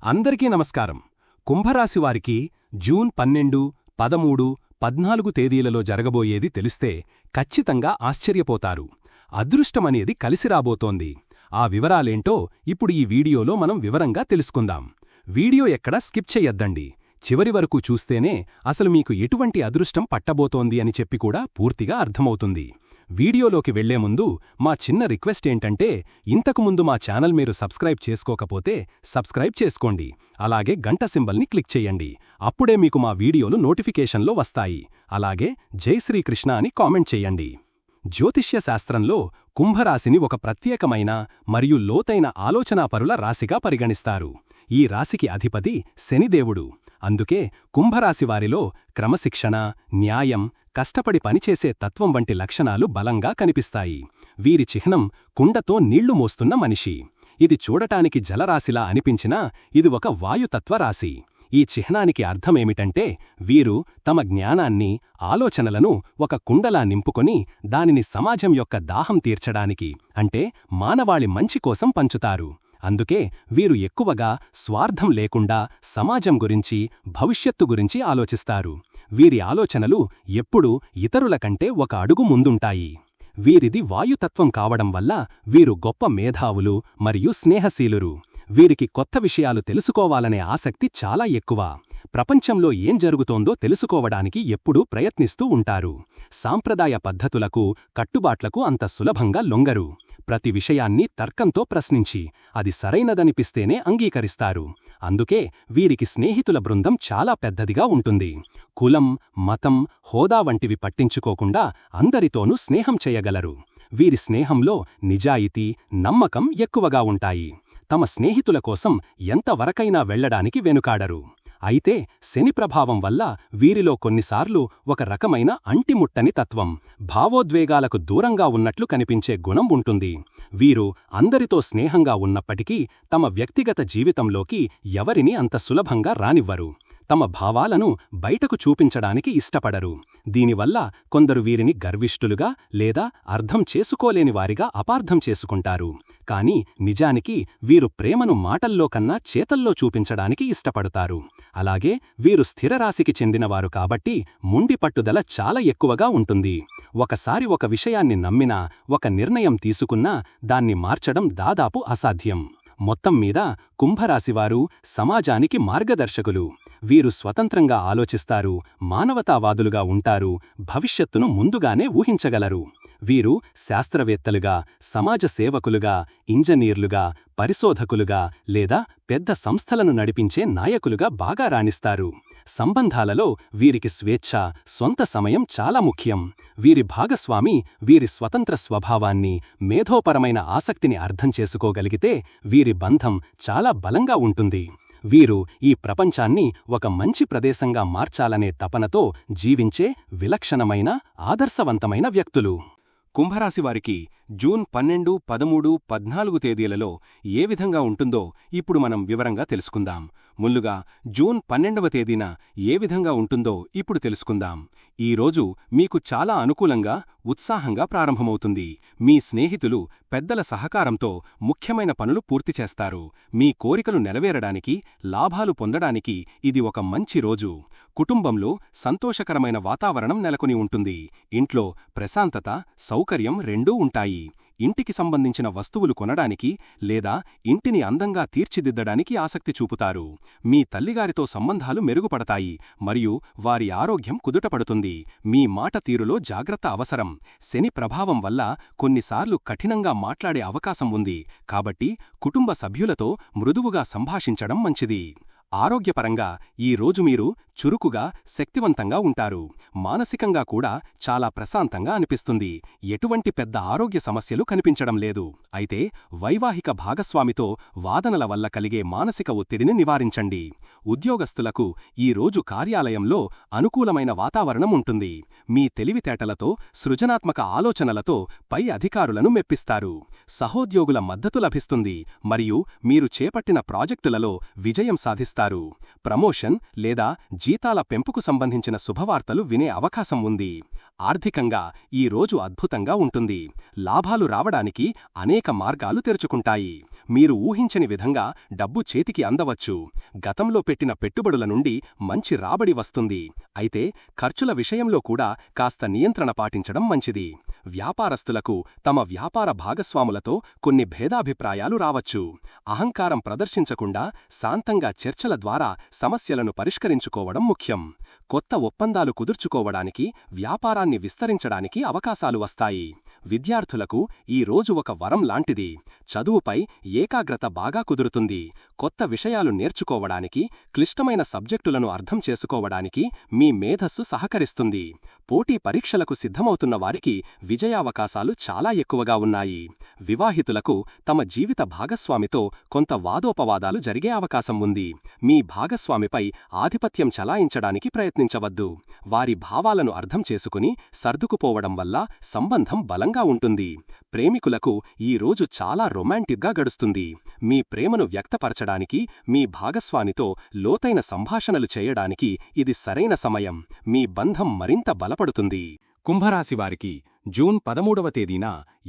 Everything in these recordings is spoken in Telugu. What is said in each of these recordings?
అందరికీ నమస్కారం. కుంభరాశివారికి జూన్ 12, 13, 14 తేదీలలో జరగబోయేది తెలిస్తే ఖచ్చితంగా ఆశ్చర్యపోతారు. అదృష్టమనేది కలిసిరాబోతోంది. ఆ వివరాలేంటో ఇప్పుడు ఈ వీడియోలో మనం వివరంగా తెలుసుకుందాం. వీడియో ఎక్కడా స్కిప్ చెయ్యొద్దండి. చివరి వరకు చూస్తేనే అసలు మీకు ఎటువంటి అదృష్టం పట్టబోతోంది అని చెప్పి కూడా పూర్తిగా అర్థమవుతుంది. వీడియోలోకి వెళ్లే ముందు మా చిన్న రిక్వెస్ట్ ఏంటంటే, ఇంతకుముందు మా ఛానల్ మీరు సబ్స్క్రైబ్ చేసుకోకపోతే సబ్స్క్రైబ్ చేసుకోండి. అలాగే గంట సింబల్ని క్లిక్ చెయ్యండి. అప్పుడే మీకు మా వీడియోలు నోటిఫికేషన్లో వస్తాయి. అలాగే జై శ్రీకృష్ణ అని కామెంట్ చెయ్యండి. జ్యోతిష్య శాస్త్రంలో కుంభరాశిని ఒక ప్రత్యేకమైన మరియు లోతైన ఆలోచనాపరుల రాశిగా పరిగణిస్తారు. ఈ రాశికి అధిపతి శనిదేవుడు. అందుకే కుంభరాశివారిలో క్రమశిక్షణ, న్యాయం, కష్టపడి పనిచేసే తత్వం వంటి లక్షణాలు బలంగా కనిపిస్తాయి. వీరి చిహ్నం కుండతో నీళ్లు మోస్తున్న మనిషి. ఇది చూడటానికి జలరాశిలా అనిపించినా ఇది ఒక వాయుతత్వ రాశి. ఈ చిహ్నానికి అర్థమేమిటంటే, వీరు తమ జ్ఞానాన్ని, ఆలోచనలను ఒక కుండలా నింపుకొని దానిని సమాజం యొక్క దాహం తీర్చడానికి, అంటే మానవాళి మంచి కోసం పంచుతారు. అందుకే వీరు ఎక్కువగా స్వార్థం లేకుండా సమాజం గురించి, భవిష్యత్తు గురించి ఆలోచిస్తారు. వీరి ఆలోచనలు ఎప్పుడూ ఇతరుల కంటే ఒక అడుగు ముందుంటాయి. వీరిది వాయుతత్వం కావడం వల్ల వీరు గొప్ప మేధావులు మరియు స్నేహశీలురు. వీరికి కొత్త విషయాలు తెలుసుకోవాలనే ఆసక్తి చాలా ఎక్కువ. ప్రపంచంలో ఏం జరుగుతోందో తెలుసుకోవడానికి ఎప్పుడూ ప్రయత్నిస్తూ ఉంటారు. సాంప్రదాయ పద్ధతులకు, కట్టుబాట్లకు అంత సులభంగా లొంగరు. ప్రతి విషయాన్ని తర్కంతో ప్రశ్నించి అది సరైనదనిపిస్తేనే అంగీకరిస్తారు. అందుకే వీరికి స్నేహితుల బృందం చాలా పెద్దదిగా ఉంటుంది. కులం, మతం, హోదా వంటివి పట్టించుకోకుండా అందరితోనూ స్నేహం చేయగలరు. వీరి స్నేహంలో నిజాయితీ, నమ్మకం ఎక్కువగా ఉంటాయి. తమ స్నేహితుల కోసం ఎంతవరకైనా వెళ్లడానికి వెనుకాడరు. అయితే శని ప్రభావం వల్ల వీరిలో కొన్నిసార్లు ఒక రకమైన అంటిముట్టని తత్వం, భావోద్వేగాలకు దూరంగా ఉన్నట్లు కనిపించే గుణం ఉంటుంది. వీరు అందరితో స్నేహంగా ఉన్నప్పటికీ తమ వ్యక్తిగత జీవితంలోకి ఎవరినీ అంత సులభంగా రానివ్వరు. తమ భావాలను బయటకు చూపించడానికి ఇష్టపడరు. దీనివల్ల కొందరు వీరిని గర్విష్ఠులుగా లేదా అర్థం చేసుకోలేని వారిగా అపార్థం చేసుకుంటారు. కాని నిజానికి వీరు ప్రేమను మాటల్లో కన్నా చేతల్లో చూపించడానికి ఇష్టపడతారు. అలాగే వీరు స్థిరరాశికి చెందినవారు కాబట్టి ముండి పట్టుదల చాలా ఎక్కువగా ఉంటుంది. ఒకసారి ఒక విషయాన్ని నమ్మినా, ఒక నిర్ణయం తీసుకున్నా దాన్ని మార్చడం దాదాపు అసాధ్యం. మొత్తం మీద కుంభరాశివారు సమాజానికి మార్గదర్శకులు. వీరు స్వతంత్రంగా ఆలోచిస్తారు, మానవతావాదులుగా ఉంటారు, భవిష్యత్తును ముందుగానే ఊహించగలరు. వీరు శాస్త్రవేత్తలుగా, సమాజ సేవకులుగా, ఇంజనీర్లుగా, పరిశోధకులుగా లేదా పెద్ద సంస్థలను నడిపించే నాయకులుగా బాగా రాణిస్తారు. సంబంధాలలో వీరికి స్వేచ్ఛ, సొంత సమయం చాలా ముఖ్యం. వీరి భాగస్వామి వీరి స్వతంత్ర స్వభావాన్ని, మేధోపరమైన ఆసక్తిని అర్థం చేసుకోగలిగితే వీరి బంధం చాలా బలంగా ఉంటుంది. వీరు ఈ ప్రపంచాన్ని ఒక మంచి ప్రదేశంగా మార్చాలనే తపనతో జీవించే విలక్షణమైన, ఆదర్శవంతమైన వ్యక్తులు. కుంభరాశివారికి జూన్ 12, 13, 14 తేదీలలో ఏ విధంగా ఉంటుందో ఇప్పుడు మనం వివరంగా తెలుసుకుందాం. ముందుగా జూన్ 12వ తేదీన ఏ విధంగా ఉంటుందో ఇప్పుడు తెలుసుకుందాం. ఈరోజు మీకు చాలా అనుకూలంగా, ఉత్సాహంగా ప్రారంభమవుతుంది. మీ స్నేహితులు, పెద్దల సహకారంతో ముఖ్యమైన పనులు పూర్తి చేస్తారు. మీ కోరికలు నెరవేరడానికి, లాభాలు పొందడానికి ఇది ఒక మంచి రోజు. కుటుంబంలో సంతోషకరమైన వాతావరణం నెలకొని ఉంటుంది. ఇంట్లో ప్రశాంతత, సౌకర్యం రెండూ ఉంటాయి. ఇంటికి సంబంధించిన వస్తువులు కొనడానికి లేదా ఇంటిని అందంగా తీర్చిదిద్దడానికి ఆసక్తి చూపుతారు. మీ తల్లిగారితో సంబంధాలు మెరుగుపడతాయి మరియు వారి ఆరోగ్యం కుదుటపడుతుంది. మీ మాట తీరులో జాగ్రత్త అవసరం. శని ప్రభావం వల్ల కొన్నిసార్లు కఠినంగా మాట్లాడే అవకాశం ఉంది. కాబట్టి కుటుంబ సభ్యులతో మృదువుగా సంభాషించడం మంచిది. ఆరోగ్యపరంగా ఈ రోజు మీరు చురుకుగా, శక్తివంతంగా ఉంటారు. మానసికంగా కూడా చాలా ప్రశాంతంగా అనిపిస్తుంది. ఎటువంటి పెద్ద ఆరోగ్య సమస్యలు కనిపించడం లేదు. అయితే వైవాహిక భాగస్వామితో వాదనల వల్ల కలిగే మానసిక ఒత్తిడిని నివారించండి. ఉద్యోగస్తులకు ఈ రోజు కార్యాలయంలో అనుకూలమైన వాతావరణం ఉంటుంది. మీ తెలివితేటలతో, సృజనాత్మక ఆలోచనలతో పై అధికారులను మెప్పిస్తారు. సహోద్యోగుల మద్దతు లభిస్తుంది మరియు మీరు చేపట్టిన ప్రాజెక్టులలో విజయం సాధిస్తారు. ప్రమోషన్ లేదా జీతాల పెంపుకు సంబంధించిన శుభవార్తలు వినే అవకాశం ఉంది. ఆర్థికంగా ఈ రోజు అద్భుతంగా ఉంటుంది. లాభాలు రావడానికి అనేక మార్గాలు తెరుచుకుంటాయి. మీరు ఊహించని విధంగా డబ్బు చేతికి అందవచ్చు. గతంలో పెట్టిన పెట్టుబడుల నుండి మంచి రాబడి వస్తుంది. అయితే ఖర్చుల విషయంలో కూడా కాస్త నియంత్రణ పాటించడం మంచిది. వ్యాపారస్తులకు తమ వ్యాపార భాగస్వాములతో కొన్ని భేదాభిప్రాయాలు రావచ్చు. అహంకారం ప్రదర్శించకుండా శాంతంగా చర్చల ద్వారా సమస్యలను పరిష్కరించుకోవడం ముఖ్యం. కొత్త ఒప్పందాలు కుదుర్చుకోవడానికి, వ్యాపారాన్ని విస్తరించడానికి అవకాశాలు వస్తాయి. విద్యార్థులకు ఈ రోజు ఒక వరం లాంటిది. చదువుపై ఏకాగ్రత బాగా కుదురుతుంది. కొత్త విషయాలు నేర్చుకోవడానికి, క్లిష్టమైన సబ్జెక్టులను అర్థం చేసుకోవడానికి మీ మేధస్సు సహకరిస్తుంది. పోటీ పరీక్షలకు సిద్ధమవుతున్న వారికి విజయావకాశాలు చాలా ఎక్కువగా ఉన్నాయి. వివాహితులకు తమ జీవిత భాగస్వామితో కొంత వాదోపవాదాలు జరిగే అవకాశం ఉంది. మీ భాగస్వామిపై ఆధిపత్యం చలాయించడానికి ప్రయత్నించవద్దు. వారి భావాలను అర్థం చేసుకుని సర్దుకుపోవడం వల్ల సంబంధం బలంగా ఉంటుంది. ప్రేమికులకు ఈ రోజు చాలా రొమాంటిక్గా గడుస్తుంది. మీ ప్రేమను వ్యక్తపరచడానికి, మీ భాగస్వామితో లోతైన సంభాషణలు చేయడానికి ఇది సరైన సమయం. మీ బంధం మరింత బలపడుతుంది. కుంభరాశివారికి జూన్ 13వ తేదీన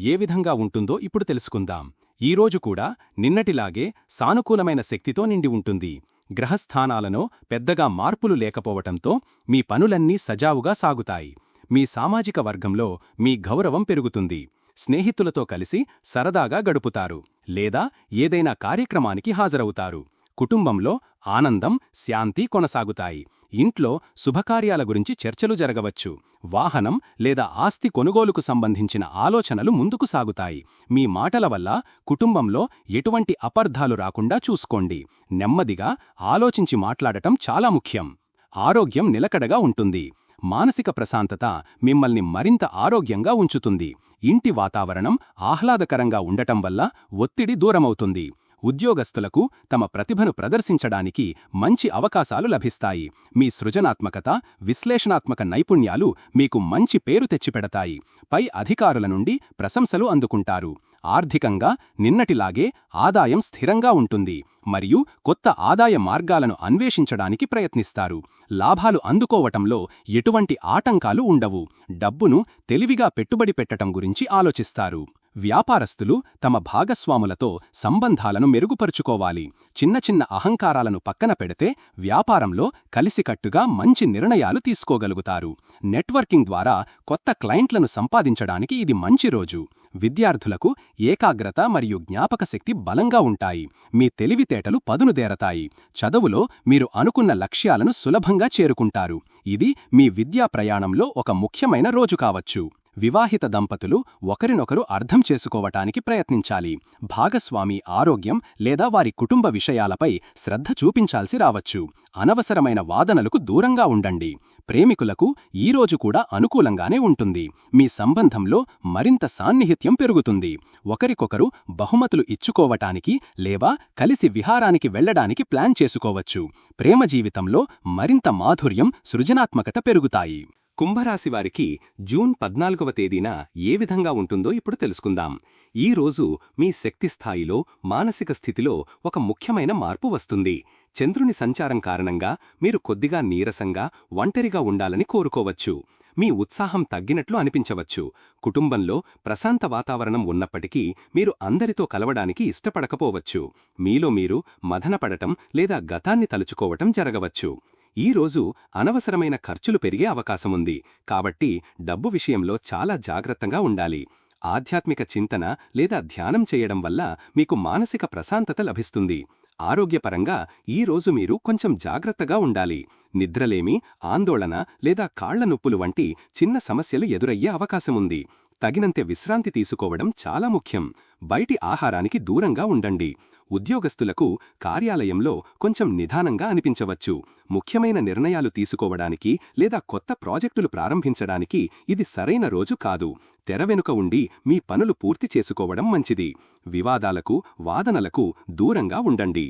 ఏ విధంగా ఉంటుందో ఇప్పుడు తెలుసుకుందాం. ఈరోజు కూడా నిన్నటిలాగే సానుకూలమైన శక్తితో నిండి ఉంటుంది. గ్రహస్థానాలలో పెద్దగా మార్పులు లేకపోవటంతో మీ పనులన్నీ సజావుగా సాగుతాయి. మీ సామాజిక వర్గంలో మీ గౌరవం పెరుగుతుంది. స్నేహితులతో కలిసి సరదాగా గడుపుతారు లేదా ఏదైనా కార్యక్రమానికి హాజరవుతారు. కుటుంబంలో ఆనందం, శాంతి కొనసాగుతాయి. ఇంట్లో శుభకార్యాల గురించి చర్చలు జరగవచ్చు. వాహనం లేదా ఆస్తి కొనుగోలుకు సంబంధించిన ఆలోచనలు ముందుకు సాగుతాయి. మీ మాటల వల్ల కుటుంబంలో ఎటువంటి అపార్థాలు రాకుండా చూసుకోండి. నెమ్మదిగా ఆలోచించి మాట్లాడటం చాలా ముఖ్యం. ఆరోగ్యం నిలకడగా ఉంటుంది. మానసిక ప్రశాంతత మిమ్మల్ని మరింత ఆరోగ్యంగా ఉంచుతుంది. ఇంటి వాతావరణం ఆహ్లాదకరంగా ఉండటం వల్ల ఒత్తిడి దూరమవుతుంది. ఉద్యోగస్తులకు తమ ప్రతిభను ప్రదర్శించడానికి మంచి అవకాశాలు లభిస్తాయి. మీ సృజనాత్మకత, విశ్లేషణాత్మక నైపుణ్యాలు మీకు మంచి పేరు తెచ్చిపెడతాయి. పై అధికారుల నుండి ప్రశంసలు అందుకుంటారు. ఆర్థికంగా నిన్నటిలాగే ఆదాయం స్థిరంగా ఉంటుంది మరియు కొత్త ఆదాయ మార్గాలను అన్వేషించడానికి ప్రయత్నిస్తారు. లాభాలు అందుకోవటంలో ఎటువంటి ఆటంకాలు ఉండవు. డబ్బును తెలివిగా పెట్టుబడి పెట్టటం గురించి ఆలోచిస్తారు. వ్యాపారస్తులు తమ భాగస్వాములతో సంబంధాలను మెరుగుపరుచుకోవాలి. చిన్న చిన్న అహంకారాలను పక్కన పెడితే వ్యాపారంలో కలిసికట్టుగా మంచి నిర్ణయాలు తీసుకోగలుగుతారు. నెట్వర్కింగ్ ద్వారా కొత్త క్లయింట్లను సంపాదించడానికి ఇది మంచి రోజు. విద్యార్థులకు ఏకాగ్రత మరియు జ్ఞాపకశక్తి బలంగా ఉంటాయి. మీ తెలివితేటలు పదునుదేరతాయి. చదువులో మీరు అనుకున్న లక్ష్యాలను సులభంగా చేరుకుంటారు. ఇది మీ విద్యా ప్రయాణంలో ఒక ముఖ్యమైన రోజు కావచ్చు. వివాహిత దంపతులు ఒకరినొకరు అర్థం చేసుకోవటానికి ప్రయత్నించాలి. భాగస్వామి ఆరోగ్యం లేదా వారి కుటుంబ విషయాలపై శ్రద్ధ చూపించాల్సి రావచ్చు. అనవసరమైన వాదనలకు దూరంగా ఉండండి. ప్రేమికులకు ఈరోజు కూడా అనుకూలంగానే ఉంటుంది. మీ సంబంధంలో మరింత సాన్నిహిత్యం పెరుగుతుంది. ఒకరికొకరు బహుమతులు ఇచ్చుకోవటానికి లేదా కలిసి విహారానికి వెళ్లడానికి ప్లాన్ చేసుకోవచ్చు. ప్రేమ జీవితంలో మరింత మాధుర్యం, సృజనాత్మకత పెరుగుతాయి. కుంభరాశివారికి జూన్ 14వ తేదీన ఏ విధంగా ఉంటుందో ఇప్పుడు తెలుసుకుందాం. ఈ రోజు మీ శక్తి స్థాయిలో, మానసిక స్థితిలో ఒక ముఖ్యమైన మార్పు వస్తుంది. చంద్రుని సంచారం కారణంగా మీరు కొద్దిగా నీరసంగా, ఒంటరిగా ఉండాలని కోరుకోవచ్చు. మీ ఉత్సాహం తగ్గినట్లు అనిపించవచ్చు. కుటుంబంలో ప్రశాంత వాతావరణం ఉన్నప్పటికీ మీరు అందరితో కలవడానికి ఇష్టపడకపోవచ్చు. మీలో మీరు మదనపడటం లేదా గతాన్ని తలుచుకోవటం జరగవచ్చు. ఈ రోజు అనవసరమైన ఖర్చులు పెరిగే అవకాశముంది. కాబట్టి డబ్బు విషయంలో చాలా జాగ్రత్తగా ఉండాలి. ఆధ్యాత్మిక చింతన లేదా ధ్యానం చేయడం వల్ల మీకు మానసిక ప్రశాంతత లభిస్తుంది. ఆరోగ్యపరంగా ఈ రోజు మీరు కొంచెం జాగ్రత్తగా ఉండాలి. నిద్రలేమి, ఆందోళన లేదా కాళ్ల నొప్పులు వంటి చిన్న సమస్యలు ఎదురయ్యే అవకాశముంది. తగినంత విశ్రాంతి తీసుకోవడం చాలా ముఖ్యం. బయటి ఆహారానికి దూరంగా ఉండండి. ఉద్యోగస్తులకు కార్యాలయంలో కొంచెం నిదానంగా అనిపించవచ్చు. ముఖ్యమైన నిర్ణయాలు తీసుకోవడానికి లేదా కొత్త ప్రాజెక్టులు ప్రారంభించడానికి ఇది సరైన రోజు కాదు. తెరవెనుక ఉండి మీ పనులు పూర్తి చేసుకోవడం మంచిది. వివాదాలకు, వాదనలకు దూరంగా ఉండండి.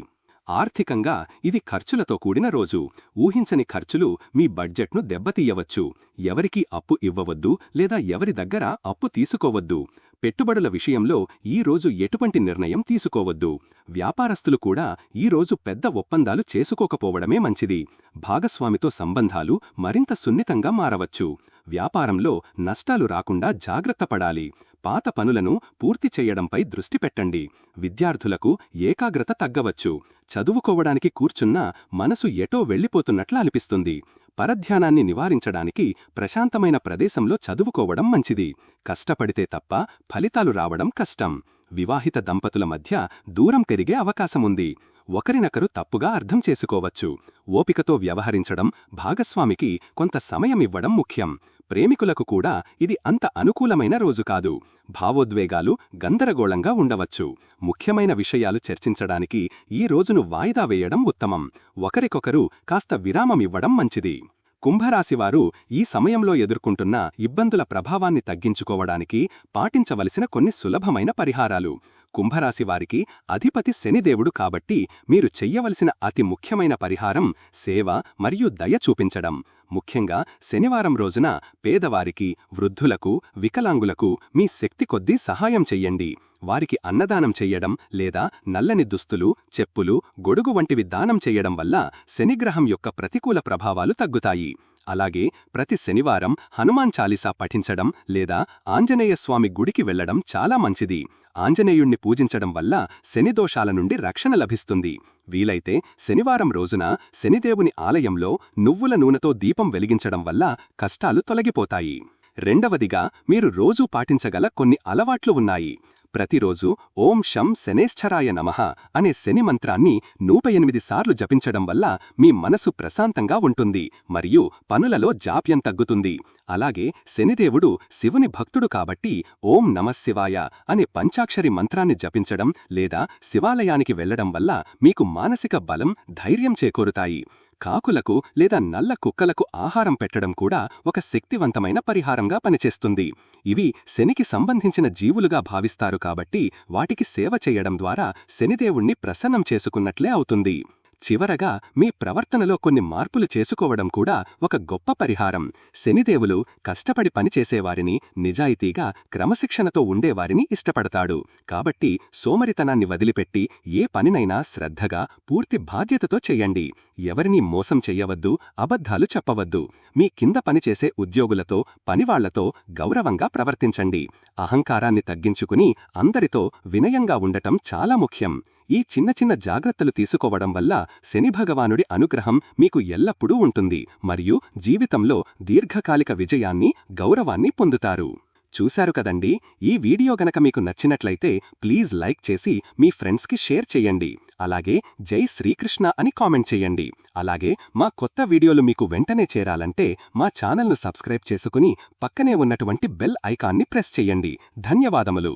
ఆర్థికంగా ఇది ఖర్చులతో కూడిన రోజు. ఊహించని ఖర్చులు మీ బడ్జెట్ను దెబ్బతీయవచ్చు. ఎవరికీ అప్పు ఇవ్వవద్దు లేదా ఎవరి దగ్గర అప్పు తీసుకోవద్దు. పెట్టుబడుల విషయంలో ఈ రోజు ఎటువంటి నిర్ణయం తీసుకోవద్దు. వ్యాపారస్తులు కూడా ఈ రోజు పెద్ద ఒప్పందాలు చేసుకోకపోవడమే మంచిది. భాగస్వామితో సంబంధాలు మరింత సున్నితంగా మారవచ్చు. వ్యాపారంలో నష్టాలు రాకుండా జాగ్రత్త పడాలి. పాత పనులను పూర్తి చేయడంపై దృష్టి పెట్టండి. విద్యార్థులకు ఏకాగ్రత తగ్గవచ్చు. చదువుకోవడానికి కూర్చున్నా మనసు ఎటో వెళ్ళిపోతున్నట్లా అనిపిస్తుంది. పరధ్యానాన్ని నివారించడానికి ప్రశాంతమైన ప్రదేశంలో చదువుకోవడం మంచిది. కష్టపడితే తప్ప ఫలితాలు రావడం కష్టం. వివాహిత దంపతుల మధ్య దూరం పెరిగే అవకాశముంది. ఒకరినొకరు తప్పుగా అర్థం చేసుకోవచ్చు. ఓపికతో వ్యవహరించడం, భాగస్వామికి కొంత సమయమివ్వడం ముఖ్యం. ప్రేమికులకు కూడా ఇది అంత అనుకూలమైన రోజు కాదు. భావోద్వేగాలు గందరగోళంగా ఉండవచ్చు. ముఖ్యమైన విషయాలు చర్చించడానికి ఈ రోజును వాయిదా వేయడం ఉత్తమం. ఒకరికొకరు కాస్త విరామమివ్వడం మంచిది. కుంభరాశివారు ఈ సమయంలో ఎదుర్కొంటున్న ఇబ్బందుల ప్రభావాన్ని తగ్గించుకోవడానికి పాటించవలసిన కొన్ని సులభమైన పరిహారాలు. కుంభరాశివారికి అధిపతి శనిదేవుడు కాబట్టి మీరు చెయ్యవలసిన అతి ముఖ్యమైన పరిహారం సేవ మరియు దయ చూపించడం. ముఖ్యంగా శనివారం రోజున పేదవారికి, వృద్ధులకు, వికలాంగులకు మీ శక్తి కొద్దీ సహాయం చెయ్యండి. వారికి అన్నదానం చెయ్యడం లేదా నల్లని దుస్తులు, చెప్పులు, గొడుగు వంటివి దానం చెయ్యడం వల్ల శనిగ్రహం యొక్క ప్రతికూల ప్రభావాలు తగ్గుతాయి. అలాగే ప్రతి శనివారం హనుమాన్ చాలీసా పఠించడం లేదా ఆంజనేయస్వామి గుడికి వెళ్లడం చాలా మంచిది. ఆంజనేయుణ్ణి పూజించడం వల్ల శనిదోషాల నుండి రక్షణ లభిస్తుంది. వీలైతే శనివారం రోజున శనిదేవుని ఆలయంలో నువ్వుల నూనెతో దీపం వెలిగించడం వల్ల కష్టాలు తొలగిపోతాయి. రెండవదిగా మీరు రోజూ పాటించగల కొన్ని అలవాట్లు ఉన్నాయి. ప్రతిరోజు ఓం శం శనేశ్చరాయ నమః అనే శని మంత్రాన్ని 108 సార్లు జపించడం వల్ల మీ మనసు ప్రశాంతంగా ఉంటుంది మరియు పనులలో జాప్యం తగ్గుతుంది. అలాగే శనిదేవుడు శివుని భక్తుడు కాబట్టి ఓం నమఃశివాయ అనే పంచాక్షరి మంత్రాన్ని జపించడం లేదా శివాలయానికి వెళ్లడం వల్ల మీకు మానసిక బలం, ధైర్యం చేకూరుతాయి. కాకులకు లేదా నల్ల కుక్కలకు ఆహారం పెట్టడం కూడా ఒక శక్తివంతమైన పరిహారంగా పనిచేస్తుంది. ఇవి శనికి సంబంధించిన జీవులుగా భావిస్తారు కాబట్టి వాటికి సేవ చేయడం ద్వారా శనిదేవుణ్ణి ప్రసన్నం చేసుకున్నట్లే అవుతుంది. చివరగా మీ ప్రవర్తనలో కొన్ని మార్పులు చేసుకోవడం కూడా ఒక గొప్ప పరిహారం. శనిదేవులు కష్టపడి పనిచేసేవారిని, నిజాయితీగా, క్రమశిక్షణతో ఉండేవారిని ఇష్టపడతాడు. కాబట్టి సోమరితనాన్ని వదిలిపెట్టి ఏ పనినైనా శ్రద్ధగా, పూర్తి బాధ్యతతో చెయ్యండి. ఎవరినీ మోసం చెయ్యవద్దు, అబద్ధాలు చెప్పవద్దు. మీ కింద పనిచేసే ఉద్యోగులతో, పనివాళ్లతో గౌరవంగా ప్రవర్తించండి. అహంకారాన్ని తగ్గించుకుని అందరితో వినయంగా ఉండటం చాలా ముఖ్యం. ఈ చిన్న చిన్న జాగ్రత్తలు తీసుకోవడం వల్ల శని భగవానుడి అనుగ్రహం మీకు ఎల్లప్పుడూ ఉంటుంది మరియు జీవితంలో దీర్ఘకాలిక విజయాన్ని, గౌరవాన్ని పొందుతారు. చూశారు కదండి. ఈ వీడియో గనక మీకు నచ్చినట్లయితే ప్లీజ్ లైక్ చేసి మీ ఫ్రెండ్స్కి షేర్ చెయ్యండి. అలాగే జై శ్రీకృష్ణ అని కామెంట్ చెయ్యండి. అలాగే మా కొత్త వీడియోలు మీకు వెంటనే చేరాలంటే మా ఛానల్ను సబ్స్క్రైబ్ చేసుకుని పక్కనే ఉన్నటువంటి బెల్ ఐకాన్ని ప్రెస్ చెయ్యండి. ధన్యవాదములు.